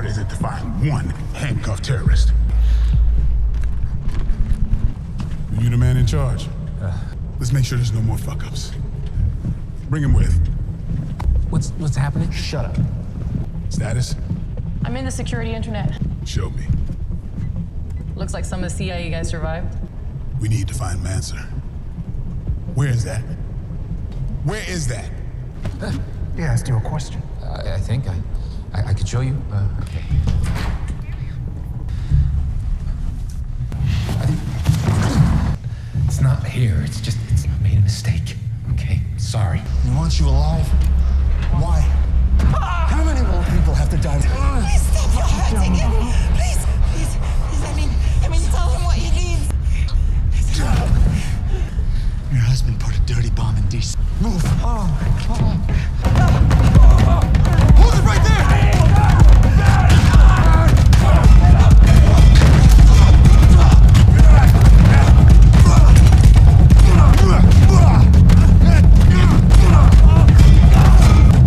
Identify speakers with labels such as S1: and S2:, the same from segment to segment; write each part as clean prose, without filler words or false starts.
S1: is it to find one handcuffed terrorist? You the man in charge. Let's make sure there's no more fuck-ups. Bring him with.
S2: What's happening?
S3: Shut up.
S1: Status?
S4: I'm in the security internet.
S1: Show me.
S4: Looks like some of the CIA guys survived.
S1: We need to find Mansour. Where is that? Where is that?
S3: He asked you a question.
S2: I think I could show you. Okay. It's not here. It's I made a mistake. Okay, sorry.
S3: He wants you alive. Why? How many more people have to die?
S5: Please stop your hurting him. Please. I mean, tell him what he needs.
S3: Your husband put a dirty bomb in DC. Move.
S1: Hold it right there!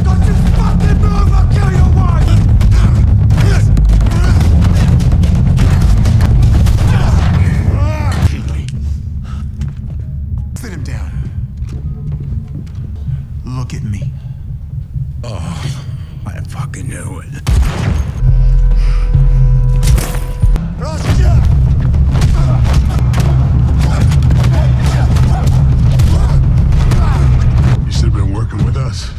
S3: Don't you fucking move! I'll kill your wife! Sit him down. Look at me.
S1: Oh, I fucking knew it. You should have been working with us.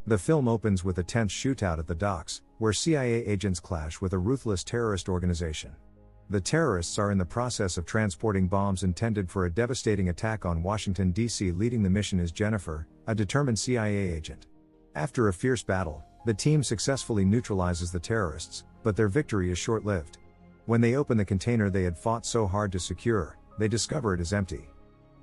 S6: The film opens with a tense shootout at the docks, where CIA agents clash with a ruthless terrorist organization. The terrorists are in the process of transporting bombs intended for a devastating attack on Washington, D.C. Leading the mission is Jennifer, a determined CIA agent. After a fierce battle, the team successfully neutralizes the terrorists, but their victory is short-lived. When they open the container they had fought so hard to secure, they discover it is empty.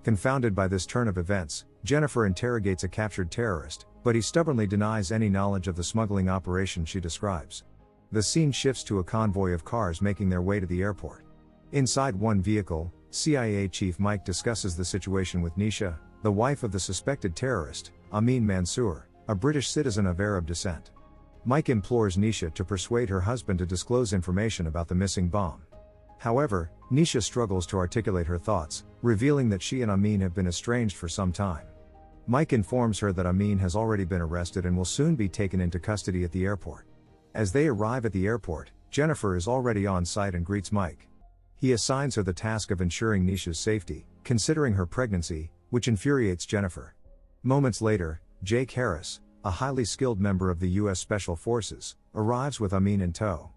S6: Confounded by this turn of events, Jennifer interrogates a captured terrorist, but he stubbornly denies any knowledge of the smuggling operation she describes. The scene shifts to a convoy of cars making their way to the airport. Inside one vehicle, CIA Chief Mike discusses the situation with Nisha, the wife of the suspected terrorist, Amin Mansour, a British citizen of Arab descent. Mike implores Nisha to persuade her husband to disclose information about the missing bomb. However, Nisha struggles to articulate her thoughts, revealing that she and Amin have been estranged for some time. Mike informs her that Amin has already been arrested and will soon be taken into custody at the airport. As they arrive at the airport, Jennifer is already on site and greets Mike. He assigns her the task of ensuring Nisha's safety, considering her pregnancy, which infuriates Jennifer. Moments later, Jake Harris, a highly skilled member of the U.S. Special Forces, arrives with Amin in tow.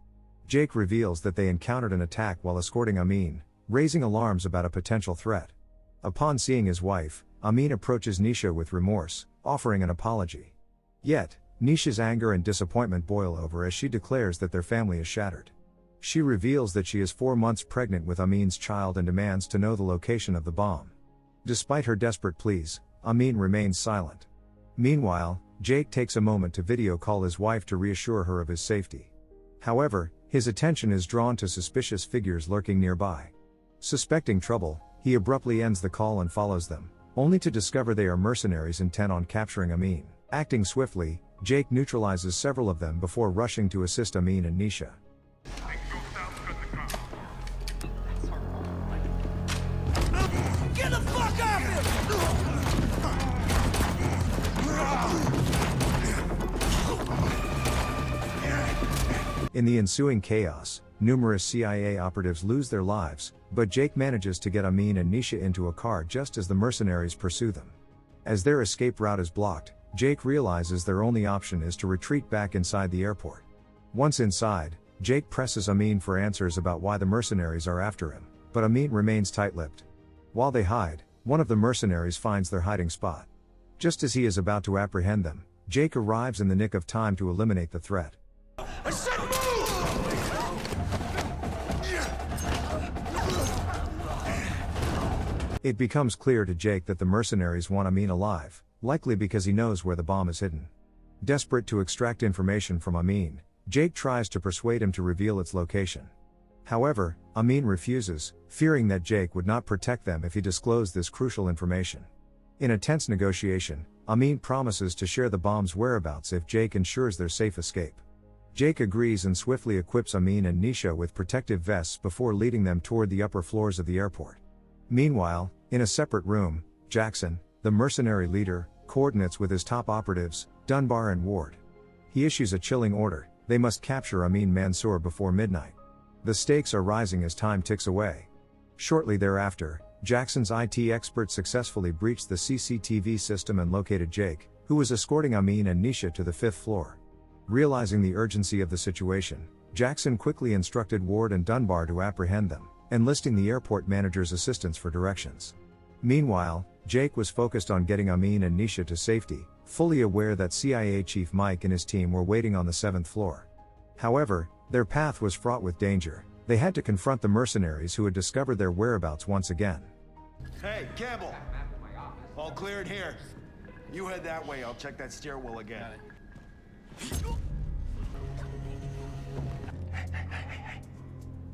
S6: Jake reveals that they encountered an attack while escorting Amin, raising alarms about a potential threat. Upon seeing his wife, Amin approaches Nisha with remorse, offering an apology. Yet, Nisha's anger and disappointment boil over as she declares that their family is shattered. She reveals that she is 4 months pregnant with Amin's child and demands to know the location of the bomb. Despite her desperate pleas, Amin remains silent. Meanwhile, Jake takes a moment to video call his wife to reassure her of his safety. However, his attention is drawn to suspicious figures lurking nearby. Suspecting trouble, he abruptly ends the call and follows them, only to discover they are mercenaries intent on capturing Amin. Acting swiftly, Jake neutralizes several of them before rushing to assist Amin and Nisha.
S5: Get the fuck out of here!
S6: In the ensuing chaos, numerous CIA operatives lose their lives, but Jake manages to get Amin and Nisha into a car just as the mercenaries pursue them. As their escape route is blocked, Jake realizes their only option is to retreat back inside the airport. Once inside, Jake presses Amin for answers about why the mercenaries are after him, but Amin remains tight-lipped. While they hide, one of the mercenaries finds their hiding spot. Just as he is about to apprehend them, Jake arrives in the nick of time to eliminate the threat.
S5: I said move!
S6: It becomes clear to Jake that the mercenaries want Amin alive, likely because he knows where the bomb is hidden. Desperate to extract information from Amin, Jake tries to persuade him to reveal its location. However, Amin refuses, fearing that Jake would not protect them if he disclosed this crucial information. In a tense negotiation, Amin promises to share the bomb's whereabouts if Jake ensures their safe escape. Jake agrees and swiftly equips Amin and Nisha with protective vests before leading them toward the upper floors of the airport. Meanwhile, in a separate room, Jackson, the mercenary leader, coordinates with his top operatives, Dunbar and Ward. He issues a chilling order: they must capture Amin Mansour before midnight. The stakes are rising as time ticks away. Shortly thereafter, Jackson's IT expert successfully breached the CCTV system and located Jake, who was escorting Amin and Nisha to the 5th floor. Realizing the urgency of the situation, Jackson quickly instructed Ward and Dunbar to apprehend them, enlisting the airport manager's assistance for directions. Meanwhile, Jake was focused on getting Amin and Nisha to safety, fully aware that CIA Chief Mike and his team were waiting on the 7th floor. However, their path was fraught with danger. They had to confront the mercenaries who had discovered their whereabouts once again.
S7: Hey, Campbell! All cleared here. You head that way, I'll check that stairwell again.
S2: Hey.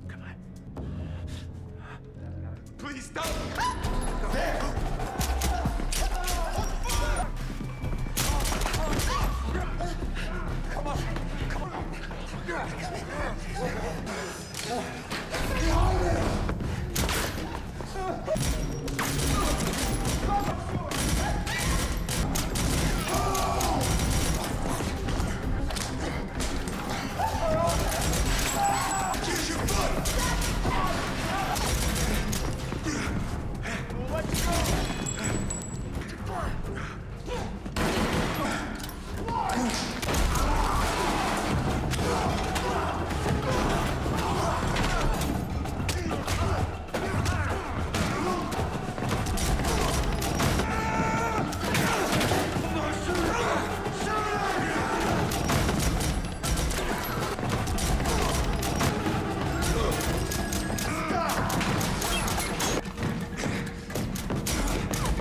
S2: Come on.
S7: Please stop!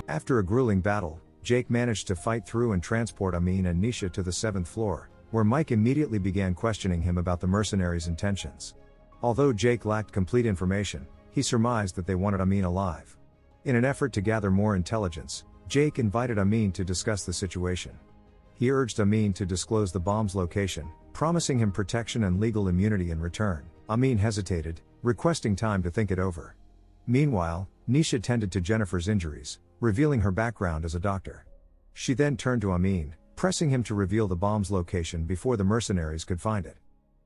S6: After a grueling battle, Jake managed to fight through and transport Amin and Nisha to the 7th floor, where Mike immediately began questioning him about the mercenaries' intentions. Although Jake lacked complete information, he surmised that they wanted Amin alive. In an effort to gather more intelligence, Jake invited Amin to discuss the situation. He urged Amin to disclose the bomb's location, promising him protection and legal immunity in return. Amin hesitated, requesting time to think it over. Meanwhile, Nisha tended to Jennifer's injuries, revealing her background as a doctor. She then turned to Amin, pressing him to reveal the bomb's location before the mercenaries could find it.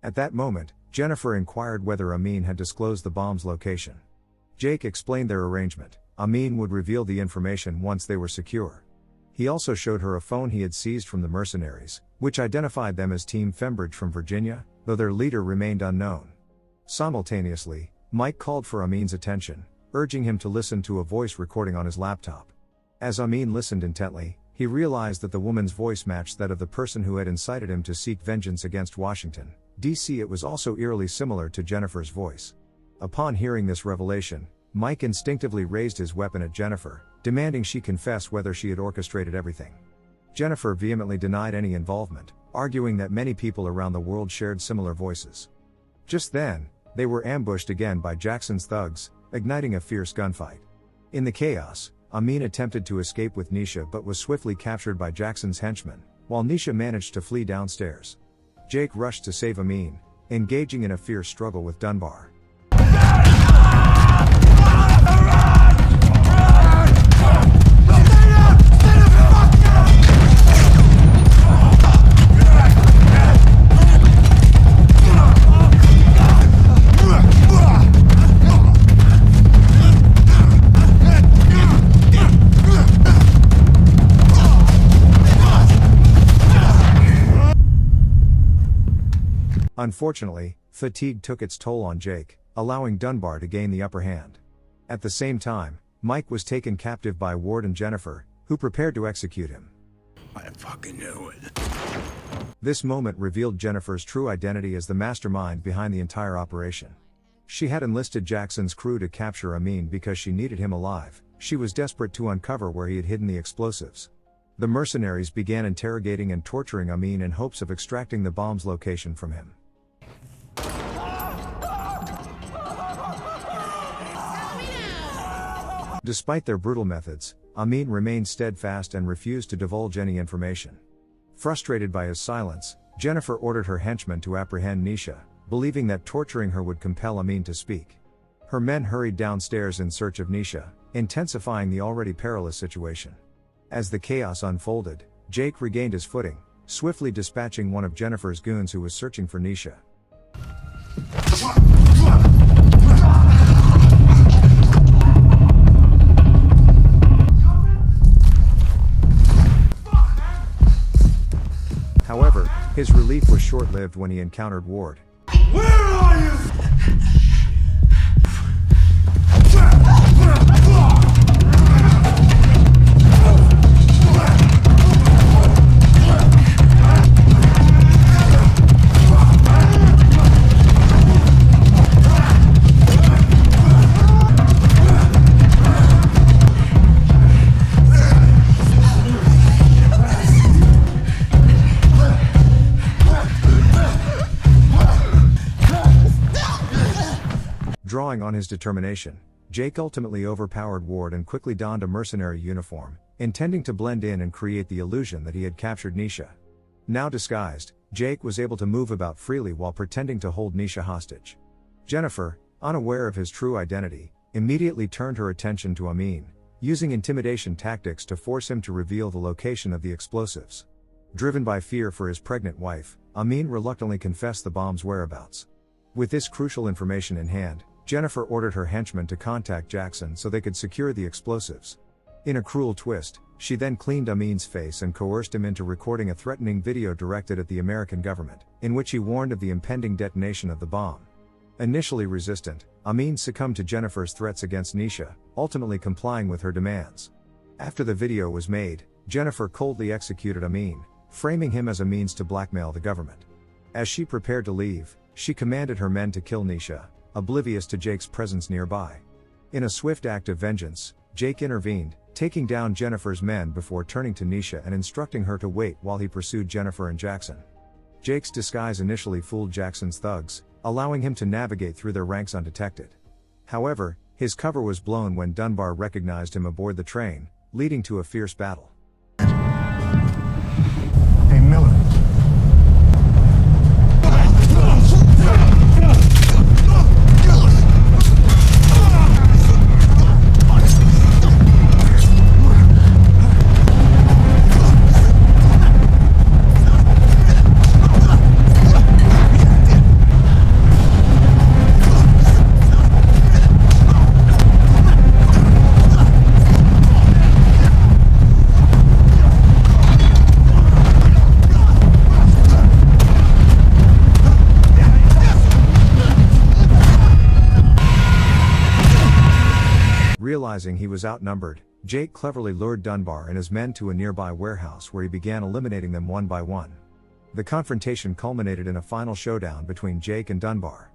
S6: At that moment, Jennifer inquired whether Amin had disclosed the bomb's location. Jake explained their arrangement: Amin would reveal the information once they were secure. He also showed her a phone he had seized from the mercenaries, which identified them as Team Fembridge from Virginia, though their leader remained unknown. Simultaneously, Mike called for Amin's attention, urging him to listen to a voice recording on his laptop. As Amin listened intently, he realized that the woman's voice matched that of the person who had incited him to seek vengeance against Washington, D.C. It was also eerily similar to Jennifer's voice. Upon hearing this revelation, Mike instinctively raised his weapon at Jennifer, demanding she confess whether she had orchestrated everything. Jennifer vehemently denied any involvement, arguing that many people around the world shared similar voices. Just then, they were ambushed again by Jackson's thugs, igniting a fierce gunfight. In the chaos, Amin attempted to escape with Nisha but was swiftly captured by Jackson's henchmen, while Nisha managed to flee downstairs. Jake rushed to save Amin, engaging in a fierce struggle with Dunbar. Unfortunately, fatigue took its toll on Jake, allowing Dunbar to gain the upper hand. At the same time, Mike was taken captive by Ward and Jennifer, who prepared to execute him.
S7: I fucking knew it.
S6: This moment revealed Jennifer's true identity as the mastermind behind the entire operation. She had enlisted Jackson's crew to capture Amin because she needed him alive, She was desperate to uncover where he had hidden the explosives. The mercenaries began interrogating and torturing Amin in hopes of extracting the bomb's location from him. Despite their brutal methods, Amin remained steadfast and refused to divulge any information. Frustrated by his silence, Jennifer ordered her henchmen to apprehend Nisha, believing that torturing her would compel Amin to speak. Her men hurried downstairs in search of Nisha, intensifying the already perilous situation. As the chaos unfolded, Jake regained his footing, swiftly dispatching one of Jennifer's goons who was searching for Nisha. However, his relief was short-lived when he encountered Ward.
S7: Where are you?
S6: Drawing on his determination, Jake ultimately overpowered Ward and quickly donned a mercenary uniform, intending to blend in and create the illusion that he had captured Nisha. Now disguised, Jake was able to move about freely while pretending to hold Nisha hostage. Jennifer, unaware of his true identity, immediately turned her attention to Amin, using intimidation tactics to force him to reveal the location of the explosives. Driven by fear for his pregnant wife, Amin reluctantly confessed the bomb's whereabouts. With this crucial information in hand, Jennifer ordered her henchmen to contact Jackson so they could secure the explosives. In a cruel twist, she then cleaned Amin's face and coerced him into recording a threatening video directed at the American government, in which he warned of the impending detonation of the bomb. Initially resistant, Amin succumbed to Jennifer's threats against Nisha, ultimately complying with her demands. After the video was made, Jennifer coldly executed Amin, framing him as a means to blackmail the government. As she prepared to leave, she commanded her men to kill Nisha, oblivious to Jake's presence nearby. In a swift act of vengeance, Jake intervened, taking down Jennifer's men before turning to Nisha and instructing her to wait while he pursued Jennifer and Jackson. Jake's disguise initially fooled Jackson's thugs, allowing him to navigate through their ranks undetected. However, his cover was blown when Dunbar recognized him aboard the train, leading to a fierce battle.
S3: Hey, Miller.
S6: Realizing he was outnumbered, Jake cleverly lured Dunbar and his men to a nearby warehouse where he began eliminating them one by one. The confrontation culminated in a final showdown between Jake and Dunbar.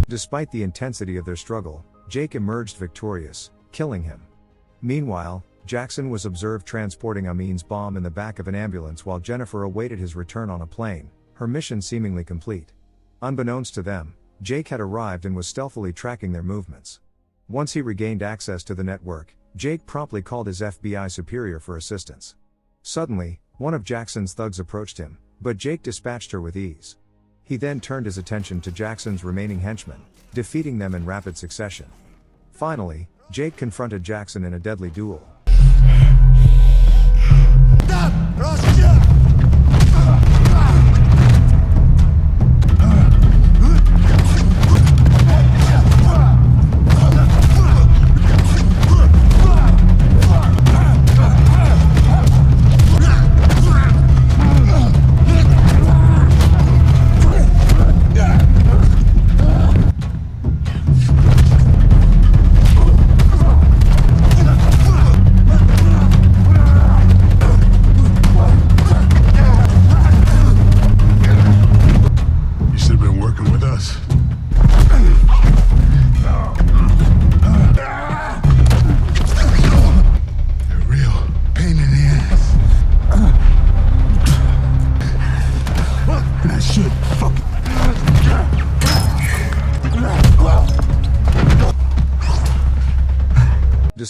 S6: Despite the intensity of their struggle, Jake emerged victorious, killing him. Meanwhile, Jackson was observed transporting Amin's bomb in the back of an ambulance while Jennifer awaited his return on a plane, her mission seemingly complete. Unbeknownst to them, Jake had arrived and was stealthily tracking their movements. Once he regained access to the network, Jake promptly called his FBI superior for assistance. Suddenly, one of Jackson's thugs approached him, but Jake dispatched her with ease. He then turned his attention to Jackson's remaining henchmen, defeating them in rapid succession. Finally, Jake confronted Jackson in a deadly duel.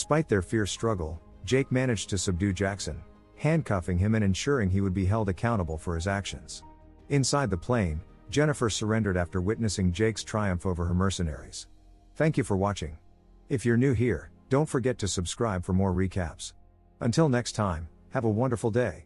S6: Despite their fierce struggle, Jake managed to subdue Jackson, handcuffing him and ensuring he would be held accountable for his actions. Inside the plane, Jennifer surrendered after witnessing Jake's triumph over her mercenaries. Thank you for watching. If you're new here, don't forget to subscribe for more recaps. Until next time, have a wonderful day.